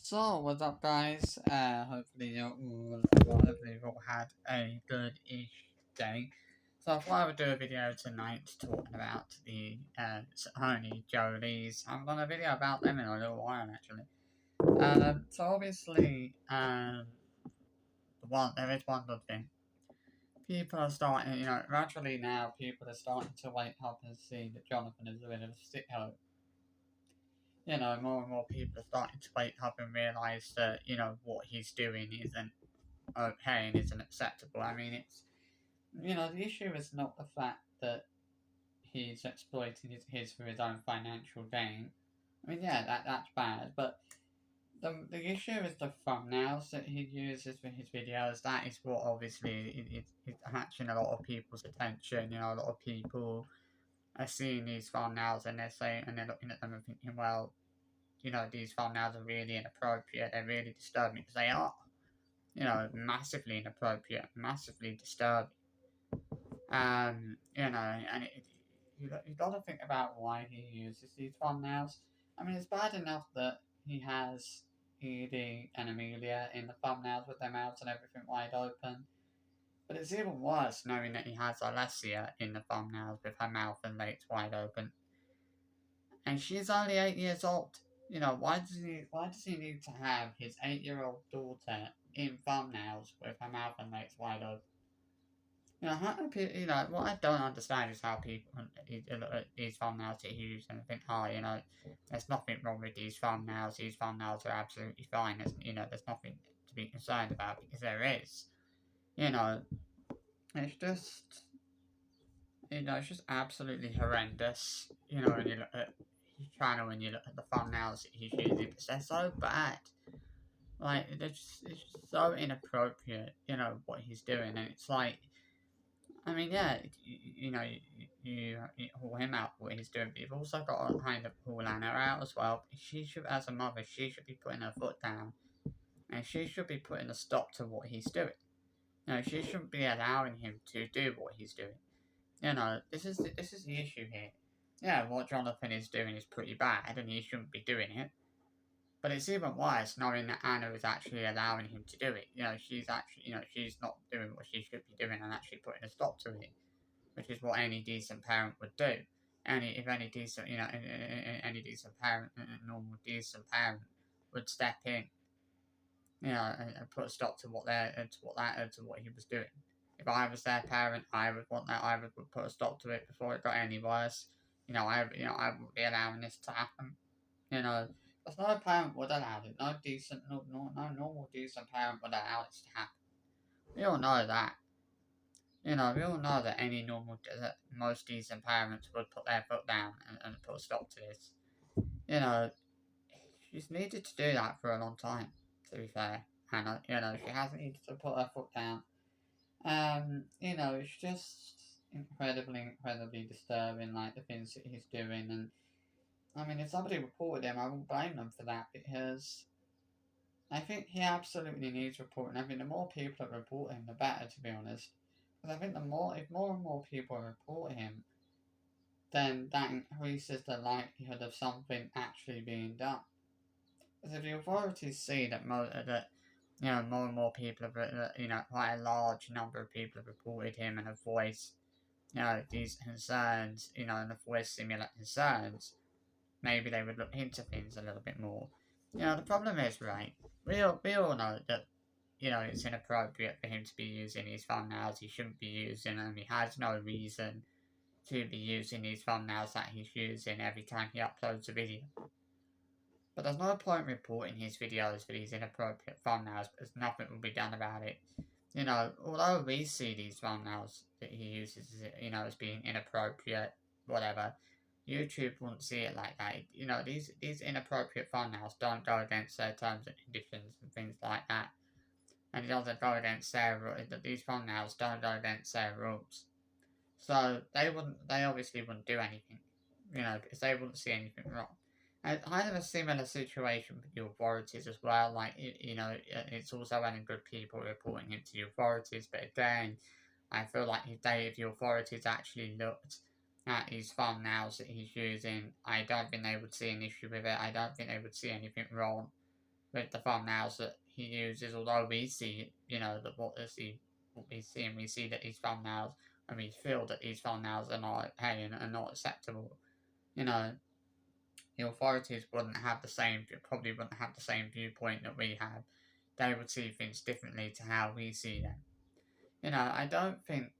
So, what's up, guys? Hopefully you all had a good-ish day. So, I thought I would do a video tonight talking about the Sony Jolies. I'm on a video about them in a little while, actually. So obviously, there is one good thing. People are starting, gradually now, people are starting to wake up and see that Jonathan is a bit of a sicko. More and more people are starting to wake up and realise that, what he's doing isn't okay and isn't acceptable. I mean, the issue is not the fact that he's exploiting his for his own financial gain. I mean, yeah, that's bad, but the issue is the thumbnails that he uses for his videos. That is what obviously is catching a lot of people's attention. A lot of people are seeing these thumbnails and they're looking at them and thinking, well, these thumbnails are really inappropriate. They're really disturbing because they are. Massively inappropriate, massively disturbing. And you got to think about why he uses these thumbnails. I mean, it's bad enough that he has Edie and Amelia in the thumbnails with their mouths and everything wide open. But it's even worse knowing that he has Alessia in the thumbnails with her mouth and legs wide open. And she's only 8 years old. Why does he need to have his 8-year-old daughter in thumbnails with her mouth and legs wide open? How do people, what I don't understand is how people look at these thumbnails that he uses and think, oh, there's nothing wrong with these thumbnails are absolutely fine, there's nothing to be concerned about, because there is. You know, it's just, it's just absolutely horrendous, when you look at his channel and you look at the thumbnails that he's using, because they're so bad. Like, it's just so inappropriate, what he's doing, and it's like, I mean, yeah, you call him out for what he's doing, but you've also got to kind of call Anna out as well. She should, as a mother, she should be putting her foot down, and she should be putting a stop to what he's doing. She shouldn't be allowing him to do what he's doing. This is the issue here. Yeah, what Jonathan is doing is pretty bad, and he shouldn't be doing it. But it's even worse knowing that Anna is actually allowing him to do it. She's not doing what she should be doing and actually putting a stop to it, which is what any decent parent would do. Any decent, any decent parent, a normal decent parent would step in, and put a stop to what he was doing. If I was their parent, I would want that. I would put a stop to it before it got any worse. I wouldn't be allowing this to happen. Because no parent would allow it. No normal decent parent would allow this to happen. We all know that. We all know that that most decent parents would put their foot down and put a stop to this. You know, she's needed to do that for a long time, to be fair. Hannah, she has needed to put her foot down. It's just incredibly disturbing, like the things that he's doing. And I mean, if somebody reported him, I wouldn't blame them for that, because I think he absolutely needs reporting. I think the more people that report him, the better, to be honest. Because I think if more and more people report him, then that increases the likelihood of something actually being done. Because if the authorities see that more and more people have, quite a large number of people have reported him and have voiced, these concerns, and have voiced similar concerns, maybe they would look into things a little bit more. The problem is, right, we all know that, it's inappropriate for him to be using these thumbnails. He shouldn't be using them. He has no reason to be using these thumbnails that he's using every time he uploads a video. But there's no point reporting his videos for these inappropriate thumbnails, because nothing will be done about it. Although we see these thumbnails that he uses, as being inappropriate, whatever, YouTube won't see it like that. These inappropriate thumbnails don't go against their terms and conditions and things like that. And it doesn't go against these thumbnails don't go against their rules. So they obviously wouldn't do anything, because they wouldn't see anything wrong. And kind of a similar situation with the authorities as well. Like, it's also well and good people reporting it to the authorities, but again, I feel like if the authorities actually looked at his thumbnails that he's using, I don't think they would see an issue with it. I don't think they would see anything wrong. with the thumbnails that he uses. Although we see, what we see, and we see that these thumbnails, and we feel that these thumbnails are not okay and are not acceptable. You know, the authorities wouldn't have the same, probably wouldn't have the same viewpoint that we have. They would see things differently to how we see them. I don't think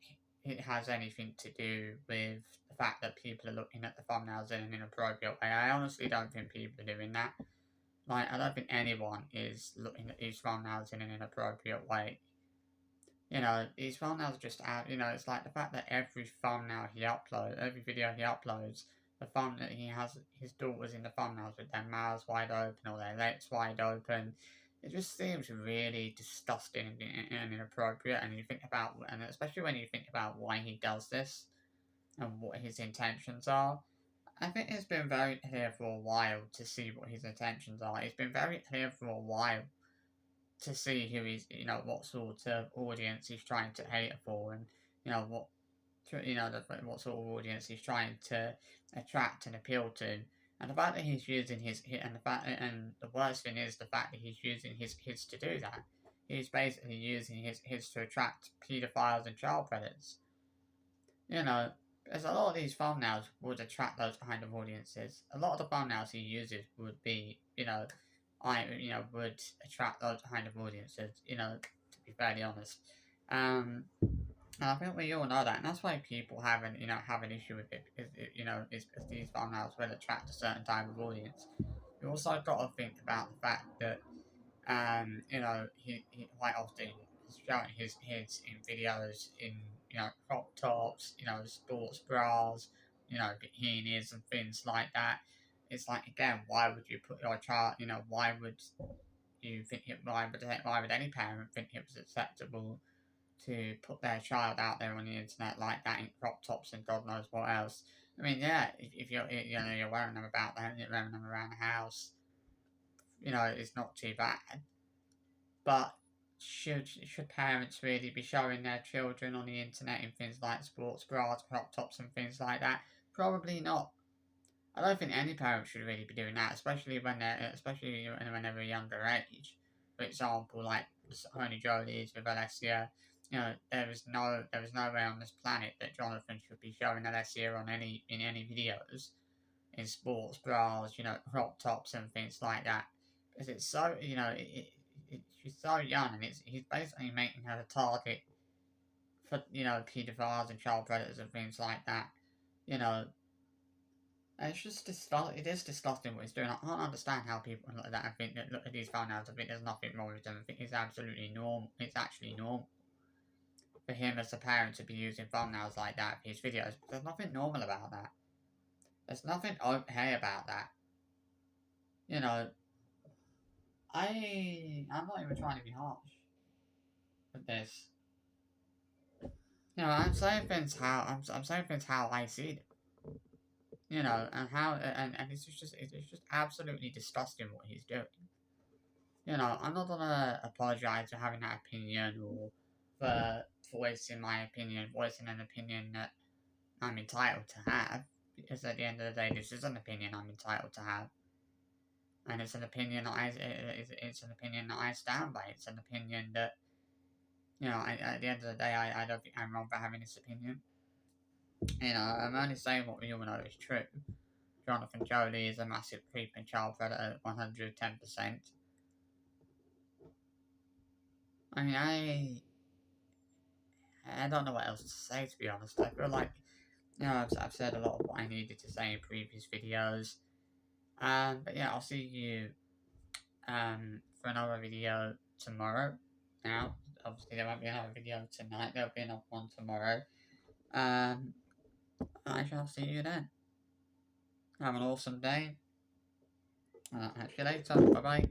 it has anything to do with the fact that people are looking at the thumbnails in an inappropriate way. I honestly don't think people are doing that. Like, I don't think anyone is looking at these thumbnails in an inappropriate way. These thumbnails just out, it's like the fact that every thumbnail he uploads, every video he uploads, the thumb that he has his daughters in the thumbnails with their mouths wide open or their legs wide open. It just seems really disgusting and inappropriate. And you think about, and especially when you think about why he does this and what his intentions are. I think it's been very clear for a while to see what his intentions are. It's been very clear for a while to see who he's, what sort of audience he's trying to cater for, and what, what sort of audience he's trying to attract and appeal to. And the fact that he's using and the worst thing is the fact that he's using his kids to do that. He's basically using his kids to attract paedophiles and child predators. There's a lot of these thumbnails would attract those kind of audiences. A lot of the thumbnails he uses would be, would attract those kind of audiences, to be fairly honest. And I think we all know that, and that's why people have an issue with it, because it's because these thumbnails will attract a certain type of audience. You also got to think about the fact that, he quite often is showing his kids in videos in, crop tops, sports bras, bikinis and things like that. It's like, again, why would you put your child, why would you think why would any parent think it was acceptable to put their child out there on the internet like that in crop tops and God knows what else? I mean, yeah, if you're wearing them about there and you're wearing them around the house, it's not too bad. But should parents really be showing their children on the internet in things like sports bras, crop tops, and things like that? Probably not. I don't think any parent should really be doing that, especially when they're a younger age. For example, like Honey Jolie is with Alessia. There is no way on this planet that Jonathan should be showing Alessia in any videos in sports bras, crop tops and things like that. Because it's so, she's so young, and he's basically making her a target for, paedophiles and child predators and things like that. And it's just it is disgusting what he's doing. I can't understand how people look at that and think that, look at these thumbnails, I think there's nothing wrong with them. I think it's absolutely normal. It's actually normal for him as a parent to be using thumbnails like that for his videos. But there's nothing normal about that. There's nothing okay about that. I'm not even trying to be harsh with this. I'm saying things how I see it. And how and it's just absolutely disgusting what he's doing. I'm not gonna apologize for having that opinion or for voicing an opinion that I'm entitled to have, because at the end of the day, this is an opinion I'm entitled to have, and it's an opinion that I stand by. It's an opinion that, at the end of the day, I don't think I'm wrong for having this opinion. I'm only saying what we all know is true. Jonathan Joly is a massive creep and child predator at 110%. I mean, I don't know what else to say, to be honest. I feel like, I've said a lot of what I needed to say in previous videos. But yeah, I'll see you for another video tomorrow. Now, obviously there won't be another video tonight. There'll be another one tomorrow. I shall see you then. Have an awesome day. Catch you later. Bye bye.